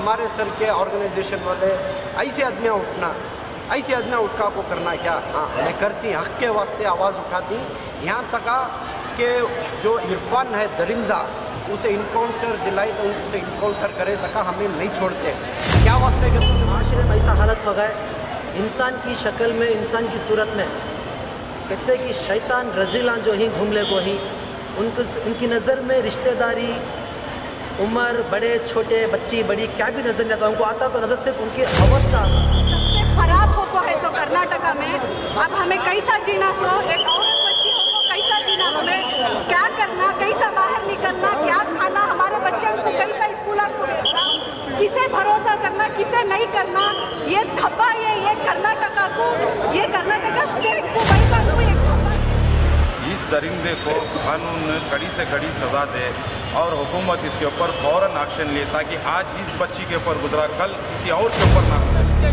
हमारे सर के ऑर्गेनाइजेशन वाले ऐसे आदमियाँ उठना, ऐसे आदमियाँ उठा को करना क्या? हाँ, मैं करती, हक के वास्ते आवाज़ उठाती। यहाँ तक कि जो इरफान है दरिंदा, उसे इनकाउंटर दिलाई तो उसे इनकाउंटर करे तक हमें नहीं छोड़ते। क्या वास्ते के माशरे में ऐसा हालत हो गए, इंसान की शक्ल में, इंसान की सूरत में कहते कि शैतान रजीलान जो ही घूम ले को ही उनकी नज़र में रिश्तेदारी, उम्र, बड़े छोटे, बच्ची बड़ी क्या भी नज़र नहीं आता। उनको आता तो नज़र सिर्फ उनकी अवस्था। सबसे खराब होको है सो कर्नाटका में। अब हमें कैसा जीना, सो एक औरत बच्ची को कैसा जीना, हमें क्या करना, कैसा बाहर निकलना, क्या खाना, हमारे बच्चे को कैसा स्कूल को भेजना, किसे भरोसा करना, किसे नहीं करना। ये धब्बा ये कर्नाटका को, ये कर्नाटका स्टेट को वैसा इस दरिंदे को कानून कड़ी से कड़ी सज़ा दे और हुकूमत इसके ऊपर फ़ौरन एक्शन ले, ताकि आज इस बच्ची के ऊपर गुजरा, कल किसी और के ऊपर ना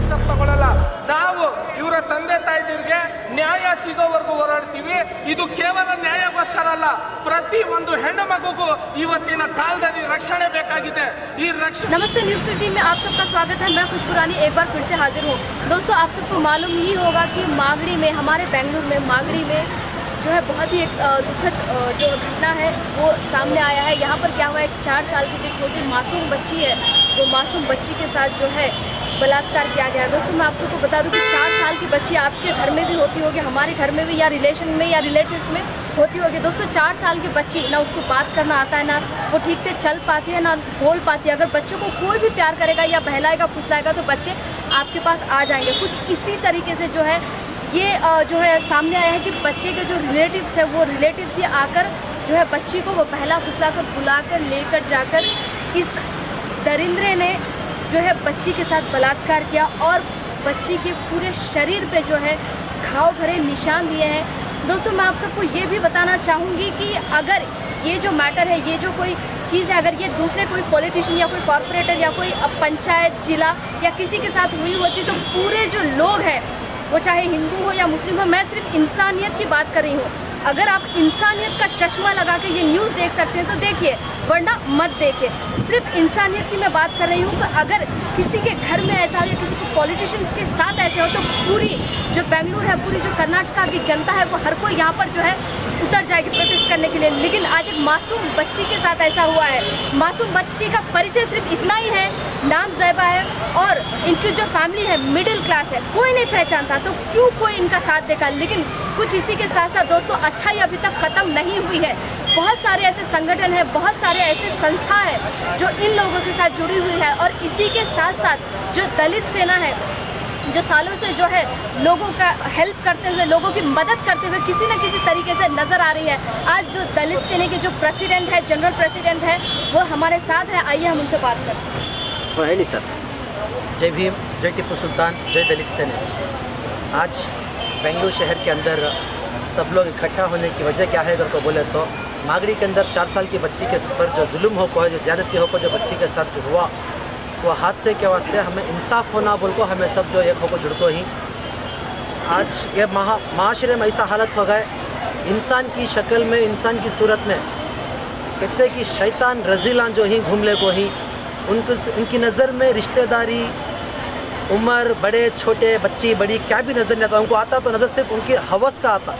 ಸ್ಟೆಪ್ ತಗೊಳ್ಳಲ್ಲ। ನಾವು ಇವರ ತಂದೆ ತಾಯಿದಿರಿಗೆ ನ್ಯಾಯ ಸಿಗೋವರೆಗೂ ಹೋರಾಡ್ತೀವಿ। ಇದು ಕೇವಲ ನ್ಯಾಯಕ್ಕೋಸ್ಕರ ಅಲ್ಲ, ಪ್ರತಿ ಒಂದು ಹೆಣ್ಣು ಮಗುಗೂ ಇವತ್ತಿನ ಕಾಲದಲ್ಲಿ ರಕ್ಷಣೆ ಬೇಕಾಗಿದೆ। ಈ ರಕ್ಷಣೆ। नमस्ते, न्यूज़ 15 में आप सबका स्वागत है। मैं खुशबू रानी एक बार फिर से हाजिर हूँ। दोस्तों, आप सबको मालूम ही होगा कि मागड़ी में, हमारे बेंगलुरु में मागड़ी में जो है बहुत ही एक दुखद जो घटना है वो सामने आया है। यहाँ पर क्या हुआ है, 4 साल की जो छोटी मासूम बच्ची है, वो मासूम बच्ची के साथ जो है बलात्कार किया गया है। दोस्तों, मैं आप सबको बता दूं कि 4 साल की बच्ची आपके घर में भी होती होगी, हमारे घर में भी, या रिलेशन में या रिलेटिव्स में होती होगी। दोस्तों, 4 साल की बच्ची, ना उसको बात करना आता है, ना वो ठीक से चल पाती है, ना बोल पाती है। अगर बच्चों को कोई भी प्यार करेगा या बहलाएगा फुसलाएगा तो बच्चे आपके पास आ जाएंगे। कुछ इसी तरीके से जो है ये जो है सामने आया है कि बच्चे के जो रिलेटिव्स है, वो रिलेटिव्स ही आकर जो है बच्ची को वो पहला फुसला कर बुलाकर लेकर जाकर इस दरिंद्रे ने जो है बच्ची के साथ बलात्कार किया और बच्ची के पूरे शरीर पे जो है घाव भरे निशान दिए हैं। दोस्तों, मैं आप सबको ये भी बताना चाहूँगी कि अगर ये जो मैटर है, ये जो कोई चीज़ है, अगर ये दूसरे कोई पॉलिटिशियन या कोई कॉरपोरेटर या कोई पंचायत जिला या किसी के साथ हुई होती तो पूरे जो लोग हैं, वो चाहे हिंदू हो या मुस्लिम हो, मैं सिर्फ इंसानियत की बात कर रही हूँ। अगर आप इंसानियत का चश्मा लगा के ये न्यूज़ देख सकते हैं तो देखिए, वरना मत देखिए। सिर्फ इंसानियत की मैं बात कर रही हूँ कि अगर किसी के घर में ऐसा हो या किसी को पॉलिटिशियंस के साथ ऐसे हो तो पूरी जो बेंगलुरु है, पूरी जो कर्नाटका की जनता है, वो हर कोई यहाँ पर जो है उतर जाएगी प्रोटेस्ट करने के लिए। लेकिन आज एक मासूम बच्ची के साथ ऐसा हुआ है। मासूम बच्ची का परिचय सिर्फ इतना ही है, नाम ज़ैबा है और इनकी जो फैमिली है मिडिल क्लास है, कोई नहीं पहचानता तो क्यों कोई इनका साथ देगा। लेकिन कुछ इसी के साथ साथ दोस्तों, अच्छाई अभी तक ख़त्म नहीं हुई है। बहुत सारे ऐसे संगठन हैं, बहुत सारे ऐसे संस्था है जो इन लोगों के साथ जुड़ी हुई है और इसी के साथ साथ जो दलित सेना है, जो सालों से जो है लोगों का हेल्प करते हुए, लोगों की मदद करते हुए किसी न किसी तरीके से नज़र आ रही है। आज जो दलित सेना के जो प्रेसिडेंट है, जनरल प्रेसिडेंट है, वो हमारे साथ है। आइए हम उनसे बात करते हैं। है नहीं सर। जय भीम, जय टिप्पू सुल्तान, जय दलित सेना। आज बेंगलुरु शहर के अंदर सब लोग इकट्ठा होने की वजह क्या है अगर को बोले तो मागड़ी के अंदर 4 साल की बच्ची के पर जो जुल्म हो को है, जो ज़्यादती हो को जो बच्ची के साथ जो हुआ, वो हादसे के वास्ते हमें इंसाफ होना बोल को हमें सब जो एक हो को जुड़को ही। आज ये माशरे में ऐसा हालत हो गए, इंसान की शक्ल में, इंसान की सूरत में कहते कि शैतान रजीलान जो ही घूम ले को ही उनकी नज़र में रिश्तेदारी, उम्र, बड़े छोटे, बच्ची बड़ी क्या भी नज़र नहीं आता। उनको आता तो नज़र सिर्फ उनकी हवस का आता।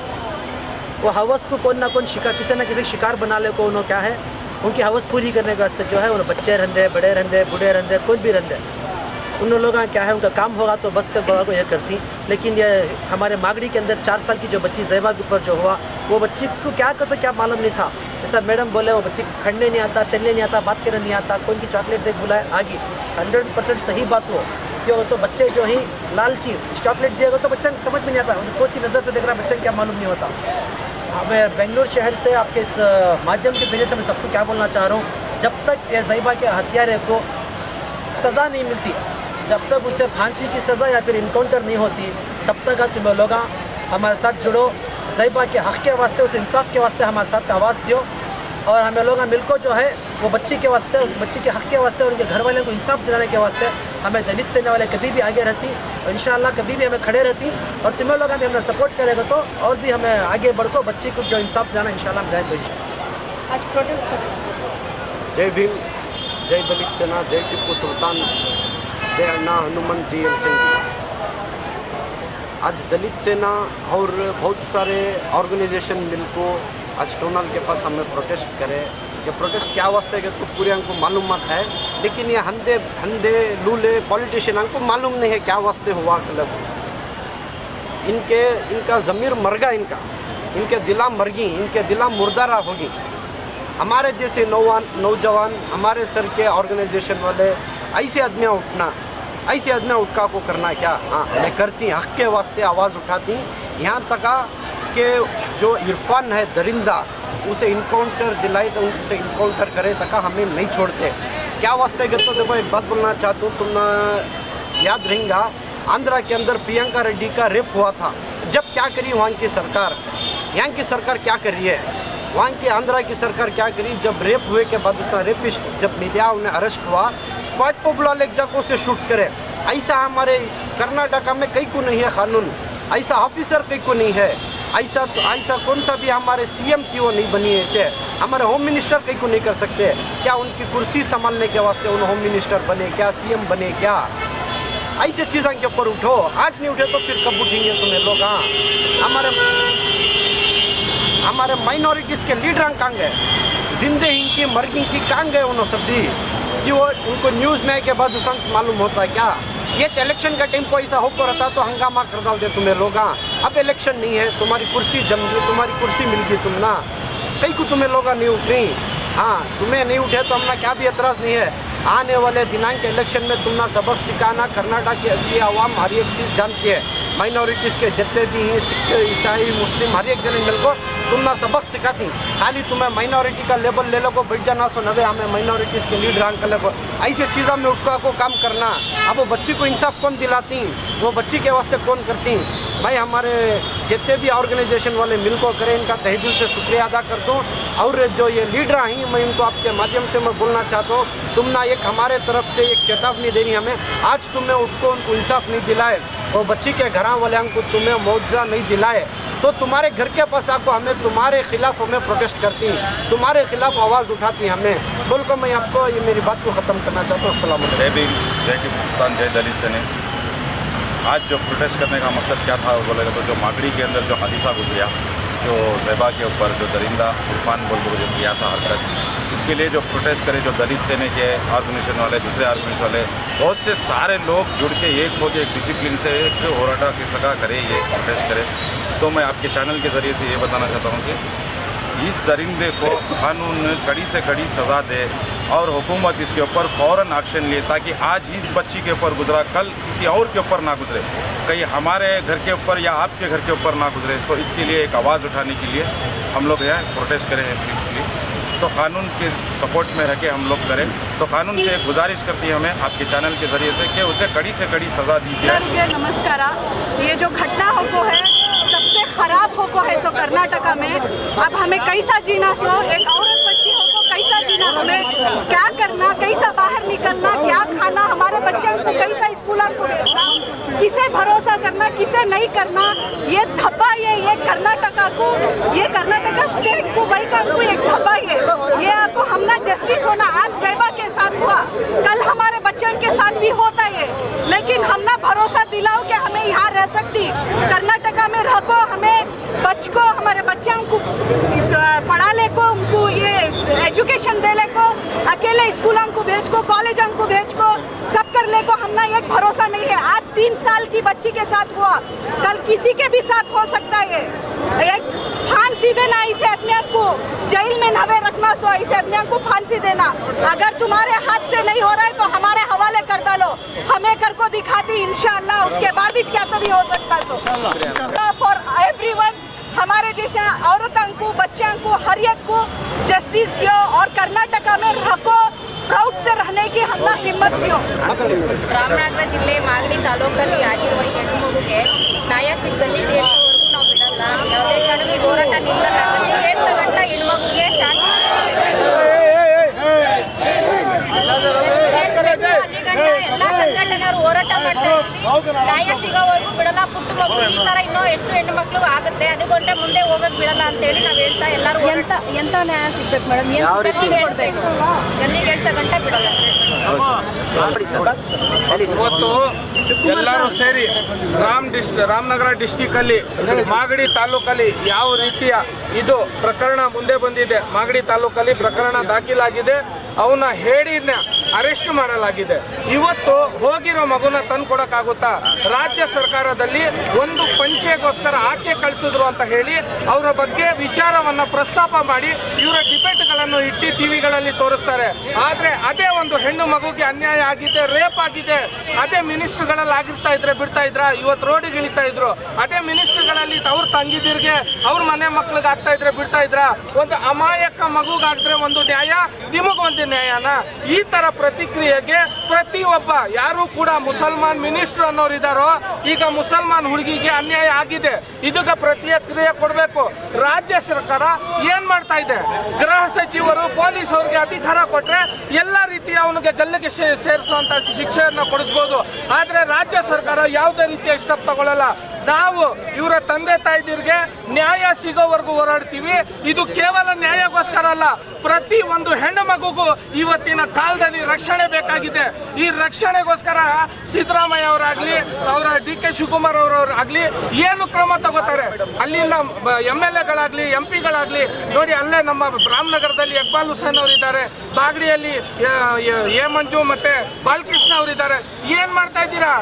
वो हवस को कौन ना कौन शिकार, किसी न किसी शिकार बना ले को उन्होंने क्या है, उनकी हवस पूरी करने के वास्ते जो है उन्हें बच्चे रहते, बड़े रहते, बूढ़े रहते, कोई भी रहते, उन लोगों का क्या है, उनका काम होगा तो बस कर गोवा को यह करती। लेकिन ये हमारे मागड़ी के अंदर 4 साल की जो बच्ची ज़ैबा के ऊपर जो हुआ, वो बच्ची को क्या कर तो क्या मालूम नहीं था। जैसा मैडम बोले, वो बच्ची को खड़ने नहीं आता, चलने नहीं आता, बात करने नहीं आता, कोई की चॉकलेट देख बुलाए आगे। 100% सही बात हो क्यों तो बच्चे जो ही लालची चॉकलेट दिएगा तो बच्चा समझ में नहीं आता, कौन सी नज़र से देख रहा बच्चे क्या मालूम नहीं होता। मैं बेंगलुरु शहर से आपके इस माध्यम के जरिए से मैं सबको क्या बोलना चाह रहा हूँ, जब तक ये ज़ैबा के हत्यारे को सज़ा नहीं मिलती, जब तक उसे फांसी की सज़ा या फिर इनकाउंटर नहीं होती, तब तक तुम लोग हमारे साथ जुड़ो। ज़ैबा के हक़ के वास्ते, उस इंसाफ के वास्ते हमारे साथ आवाज़ दियो और हमें लोग मिलकर जो है वो बच्ची के वास्ते, उस बच्ची के हक़ के वास्ते और उनके घर वालों को इंसाफ दिलाने के वास्ते हमें दलित सेना वाले कभी भी आगे रहती और इंशाअल्लाह कभी भी हमें खड़े रहती और तुम्हें लोग भी हमें सपोर्ट करेगा तो और भी हमें आगे बढ़को, बच्ची को जो इंसाफ दिलाना इंशाअल्लाह हम जाएंगे। आज प्रोटेस्ट कर रहे हैं। जय भीम, जय दलित सेना, जय टिप्पू सुल्तान, जय अन्ना हनुमान जी सिंह। आज दलित सेना और बहुत सारे ऑर्गेनाइजेशन मिलको आज टोनल के पास हमें प्रोटेस्ट करे। ये प्रोटेस्ट क्या वास्ते है तो पूरे हमको मालूम मत है, लेकिन ये हंदे लूले पॉलिटिशियन हमको मालूम नहीं है क्या वास्ते हुआ। मतलब इनका ज़मीर मर गया, इनके दिला मरगी, इनके दिला मुर्दारा होगी। हमारे जैसे नौजवान हमारे सर के ऑर्गेनाइजेशन वाले ऐसे आदमियाँ उठा को करना क्या। हाँ, मैं करती हक के वास्ते आवाज़ उठाती। यहाँ तक कि जो इरफान है दरिंदा, उसे इनकाउंटर दिलाई तो उनसे इनकाउंटर करे तक हमें नहीं छोड़ते। क्या वास्ते गए तो देखो एक बात बोलना चाहता हूँ, तुम याद रहेगा आंध्रा के अंदर प्रियंका रेड्डी का रेप हुआ था। जब क्या करी वहाँ की सरकार, यहाँ की सरकार क्या कर रही है, वहाँ की आंध्रा की सरकार क्या करी। जब रेप हुए के बाद उसका रेपिस्ट जब मीडिया उन्हें अरेस्ट हुआ, स्पॉट को बुला ले जाकर उसे शूट करे। ऐसा हमारे कर्नाटका में कहीं को नहीं है कानून, ऐसा ऑफिसर कहीं को नहीं है। ऐसा कौन सा भी हमारे सीएम क्यों नहीं बनी है, ऐसे हमारे होम मिनिस्टर कहीं को नहीं कर सकते क्या। उनकी कुर्सी संभालने के वास्ते उन होम मिनिस्टर बने क्या, सीएम बने क्या। ऐसे चीज़ों के ऊपर उठो, आज नहीं उठे तो फिर कब उठेंगे तुम्हें लोग। हाँ, हमारे माइनॉरिटीज़ के लीडर कहाँ गए, जिंदे इनकी मर्गी की कहाँ गए उन्होंने सब दी कि वो उनको न्यूज़ में के बाद उसंत मालूम होता है क्या। ये इलेक्शन का टाइम को ऐसा होकर रहता तो हंगामा कर डालते तुम्हें लोग। हाँ, अब इलेक्शन नहीं है, तुम्हारी कुर्सी जम गई, तुम्हारी कुर्सी मिल गई, तुम ना कहीं को तुम्हें लोग नहीं उठ रही। हाँ, तुम्हें नहीं उठे तो हमने क्या भी एतराज़ नहीं है। आने वाले दिनांक के इलेक्शन में तुमने सबक सिखाना। कर्नाटक की आवाम हर एक चीज़ जानती है, माइनॉरिटीज़ के जितने भी हैं, सिख ईसाई मुस्लिम हर एक जने मिलकर तुमने सबक सिखाती। खाली तुम्हें माइनॉरिटी का लेबल ले लो को बैठ जाना सो नवे हमें माइनॉरिटीज़ के लीडर अंकल को ऐसे चीज़ों में उठा को काम करना। अब वो बच्ची को इंसाफ कौन दिलाती, वो बच्ची के वास्ते कौन करती। भाई हमारे जितने भी ऑर्गेनाइजेशन वाले मिल को करें, इनका तहे दिल से शुक्रिया अदा करता हूँ। और जो ये लीडर हैं, मैं इनको आपके माध्यम से मैं बोलना चाहता हूँ, तुमने एक हमारे तरफ से एक चेतावनी देनी हमें। आज तुम्हें उनको इंसाफ नहीं दिलाए और बच्ची के घर वाले को तुम्हें मुआवजा नहीं दिलाए तो तुम्हारे घर के पास आपको हमें तुम्हारे खिलाफ हमें प्रोटेस्ट करती, तुम्हारे खिलाफ आवाज़ उठाती हमें बोल को मैं आपको ये मेरी बात को ख़त्म करना चाहता हूँ। अस्सलाम वालेकुम। जय भीम, जय टिप्पू सुल्तान, जय दलित सेना। आज जो प्रोटेस्ट करने का मकसद क्या था बोलेगा तो जो मागड़ी के अंदर जो हादसा गुजरिया, जो ज़ैबा के ऊपर जो दरिंदा इरफान बोल जो किया था हरकत, इसके लिए जो प्रोटेस्ट करे जो दलित सेना के ऑर्गेनाइजेशन वाले, दूसरे ऑर्गेनाइजेशन वाले, बहुत से सारे लोग जुड़ के एक हो गए, एक डिसिप्लिन से एक होराटा की सका करे, ये प्रोटेस्ट करे। तो मैं आपके चैनल के ज़रिए से ये बताना चाहता हूँ कि इस दरिंदे को कानून कड़ी से कड़ी सज़ा दे और हुकूमत इसके ऊपर फ़ौरन एक्शन ले, ताकि आज इस बच्ची के ऊपर गुजरा कल किसी और के ऊपर ना गुजरे, कहीं हमारे घर के ऊपर या आपके घर के ऊपर ना गुजरे। तो इसके लिए एक आवाज़ उठाने के लिए हम लोग यहाँ प्रोटेस्ट करें हैं पीसफुली। तो कानून के सपोर्ट में रह के हम लोग करें। तो कानून से एक गुजारिश करती है हमें आपके चैनल के ज़रिए से कि उसे कड़ी से कड़ी सज़ा दी जाए। नमस्कार। ये जो घटना हो है सबसे खराब हो है सो कर्नाटका में। अब हमें कैसा जीना सो, एक औरत बच्ची हो कैसा जीना, हमें क्या करना, कैसा बाहर निकलना, क्या खाना, हमारे बच्चों को कैसा स्कूल को भेजना, किसे भरोसा करना, किसे नहीं करना। ये धब्बा ये कर्नाटका को, ये कर्नाटका स्टेट को भाई का एक धब्बा ये आपको हमना जस्टिस होना। आज ज़ैबा के साथ हुआ, कल हमारे बच्चों के साथ भी होता है, लेकिन हमना भरोसा दिलाओ कि हमें यहाँ रह सकती, कर्नाटका में रखो, हमें बच को, हमारे बच्चों को पढ़ा ले को, उनको ये एजुकेशन दे ले को, अकेले स्कूलों को भेज को, कॉलेजों को भेज को, सब कर ले को हमना एक भरोसा नहीं है। आज 3 साल की बच्ची के साथ हुआ, कल किसी के भी साथ हो सकता है। एक फांसी देना इसे आदमी को, जेल में नवे रखना सो इसे आदमी को फांसी देना। अगर तुम्हारे हाथ से नहीं हो रहा है तो हमारे हवाले कर डालो, हमें कर को दिखाती इंशाअल्लाह, उसके बाद ही क्या तो भी हो सकता है। फॉर एवरीवन, हमारे जैसे औरतों को, बच्चों को, हर एक को जस्टिस दियो और कर्नाटका में रखो, प्राउड से रहने की हमने हिम्मत दियो। ರಾಮನಗರ ಜಿಲ್ಲೆ ಮಾಗಡಿ ತಾಲೂಕಲ್ಲಿ ಆಗಿರುವ ಈ ಹೆಣ್ಣು ಮಗುಗೆ ನ್ಯಾಯ ಸಿಕ್ಕಲ್ಲಿ ಸೇರಿಸುವವರೆಗೂ ನಾವು ಬಿಡಲ್ಲ, ಯಾವುದೇ ಕಾರಣಕ್ಕೂ ಹೋರಾಟ ನಿಲ್ಲಲ್ಲ। 2 ಗಂಟೆ ಹೆಣ್ಣು ಮಗುಗೆ ಶಾಂತಿ ಎಲ್ಲ ಸಂಘಟನೆಯವರು ಹೋರಾಟ ಮಾಡ್ತಾ ಇದ್ದೀವಿ, ನ್ಯಾಯ ಸಿಗೋವರೆಗೂ ಬಿಡಲ್ಲ। ಪುಟ್ಟ ಮಗು ಈ ಥರ ಇನ್ನೂ ಎಷ್ಟು ಹೆಣ್ಣು ಮಕ್ಕಳು ಆಗುತ್ತೆ, ಅದು ಗಂಟೆ ಮುಂದೆ ಹೋಗಕ್ ಬಿಡಲ್ಲ ಅಂತ ಹೇಳಿ ನಾವು ಹೇಳ್ತಾ ಎಲ್ಲರೂ ಎಂತ ನ್ಯಾಯ ಸಿಗ್ಬೇಕು ಮೇಡಮ್? ಗಲ್ಲಿಗೆ ಎಳ್ಸೋ ಗಂಟೆ ಬಿಡಲ್ಲ. ಇವತ್ತು ಎಲ್ಲರೂ ಸೇರಿ ರಾಮನಗರ ಡಿಸ್ಟಿಕ್ ಅಲ್ಲಿ ಮಾಗಡಿ ತಾಲೂಕಲ್ಲಿ ಯಾವ ರೀತಿಯ ಇದು ಪ್ರಕರಣ ಮುಂದೆ ಬಂದಿದೆ, ಮಾಗಡಿ ತಾಲೂಕಲ್ಲಿ ಪ್ರಕರಣ ದಾಖಲಾಗಿದೆ, ಅವನ ಹೇಡಿನ ಅರೆಸ್ಟ್ ಮಾಡಲಾಗಿದೆ. ಇವತ್ತು ಹೋಗಿರೋ ಮಗುನ ತಂದು ಕೊಡೋಕ್ಕಾಗುತ್ತಾ? ರಾಜ್ಯ ಸರ್ಕಾರದಲ್ಲಿ ಒಂದು ಪಂಚೆಗೋಸ್ಕರ ಆಚೆ ಕಳಿಸಿದ್ರು ಅಂತ ಹೇಳಿ ಅವರ ಬಗ್ಗೆ ವಿಚಾರವನ್ನು ಪ್ರಸ್ತಾಪ ಮಾಡಿ ಇವರ ಡಿಬೇಟ್ಗಳನ್ನು ಇಟ್ಟು ಟಿವಿಗಳಲ್ಲಿ ತೋರಿಸ್ತಾರೆ. ಆದರೆ ಅದೇ ಒಂದು ಹೆಣ್ಣು ಮಗುಗೆ ಅನ್ಯಾಯ ಆಗಿದೆ, ರೇಪ್ ಆಗಿದೆ, ಅದೇ ಮಿನಿಸ್ಟ್ರಿಗಳಲ್ಲಿ ಆಗಿರ್ತಾ ಇದ್ರೆ ಬಿಡ್ತಾ ಇದ್ರ? ಇವತ್ತು ರೋಡಿಗೆ ಇಳಿತಾ ಇದ್ರು. ಅದೇ ಮಿನಿಸ್ಟ್ರಿಗಳಲ್ಲಿ ಅವ್ರ ತಂಗಿದಿರ್ಗೆ ಅವ್ರ ಮನೆ ಮಕ್ಳಿಗೆ ಆಗ್ತಾ ಇದ್ರೆ ಬಿಡ್ತಾ ಇದ್ರ? ಒಂದು ಅಮಾಯಕ ಮಗುಗಾದ್ರೆ ಒಂದು ನ್ಯಾಯ, ನಿಮಗೊಂದು ನ್ಯಾಯನ? ಈ ತರ ಪ್ರತಿಕ್ರಿಯೆಗೆ ಪ್ರತಿಯೊಬ್ಬ ಯಾರು ಕೂಡ ಮುಸಲ್ಮಾನ್ ಮಿನಿಸ್ಟರ್ ಅನ್ನೋರು ಇದ್ದಾರೋ, ಈಗ ಮುಸಲ್ಮಾನ್ ಹುಡುಗಿಗೆ ಅನ್ಯಾಯ ಆಗಿದೆ, ಇದಕ್ಕೆ ಪ್ರತಿಕ್ರಿಯೆ ಕೊಡಬೇಕು. ರಾಜ್ಯ ಸರ್ಕಾರ ಏನ್ ಮಾಡ್ತಾ ಇದೆ? ಗೃಹ ಸಚಿವರು ಪೊಲೀಸ್ ಅವ್ರಿಗೆ ಅಧಿಕಾರ ಕೊಟ್ರೆ ಎಲ್ಲ ರೀತಿಯ ಅವನಿಗೆ ಗಲ್ಲಿಗೆ ಸೇರಿಸುವಂತ ಶಿಕ್ಷೆಯನ್ನ ಕೊಡಿಸ್ಬೋದು. ಆದ್ರೆ ರಾಜ್ಯ ಸರ್ಕಾರ ಯಾವುದೇ ರೀತಿಯ ಸ್ಟೆಪ್ ತಗೊಳ್ಳಲ್ಲ. ನಾವು ಇವರ ತಂದೆ ತಾಯಿದಿರಿಗೆ ನ್ಯಾಯ ಸಿಗೋವರೆಗೂ ಹೋರಾಡ್ತೀವಿ. ಇದು ಕೇವಲ ನ್ಯಾಯಕ್ಕೋಸ್ಕರ ಅಲ್ಲ, ಪ್ರತಿ ಒಂದು ಹೆಣ್ಣು ಮಗುಗೂ ಇವತ್ತಿನ ಕಾಲದಲ್ಲಿ ರಕ್ಷಣೆ ಬೇಕಾಗಿದೆ. ಈ ರಕ್ಷಣೆಗೋಸ್ಕರ ಸಿದ್ದರಾಮಯ್ಯ ಅವರಾಗ್ಲಿ, ಅವರ DK ಶಿವಕುಮಾರ್ ಅವರಾಗ್ಲಿ ಏನು ಕ್ರಮ ತಗೋತಾರೆ? ಅಲ್ಲಿನ MLAಗಳಾಗ್ಲಿ, MP ಗಳಾಗ್ಲಿ ನೋಡಿ, ಅಲ್ಲೇ ನಮ್ಮ ರಾಮನಗರದಲ್ಲಿ ಇಕ್ಬಾಲ್ ಹುಸೇನ್ ಅವರಿದ್ದಾರೆ, ಬಾಗಡಿಯಲ್ಲಿ ಎ ಮಂಜು ಮತ್ತೆ ಬಾಲಕೃಷ್ಣ ಅವರಿದ್ದಾರೆ. ಏನ್ ಮಾಡ್ತಾ ಇದ್ದೀರಾ?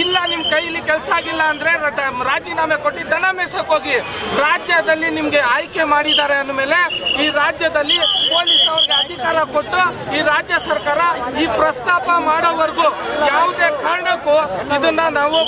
ಇಲ್ಲ, ನಿಮ್ ಕೈಲಿ ಕೆಲಸ ಆಗಿಲ್ಲ ಅಂದ್ರೆ ರಾಜೀನಾಮೆ ಕೊಟ್ಟು ದನ ಮೇಸಕ್ ಹೋಗಿ. ರಾಜ್ಯದಲ್ಲಿ ನಿಮ್ಗೆ ಆಯ್ಕೆ ಮಾಡಿದ್ದಾರೆ ಅಂದಮೇಲೆ ಈ ರಾಜ್ಯದಲ್ಲಿ ಪೊಲೀಸ್ ಅವ್ರಿಗೆ ಅಧಿಕಾರ ಕೊಟ್ಟು ಈ ರಾಜ್ಯ ಸರ್ಕಾರ ಈ ಪ್ರಸ್ತಾಪ ಮಾಡೋವರೆಗೂ ಯಾವುದೇ ಕಾರಣಕ್ಕೂ ಇದನ್ನ ನಾವು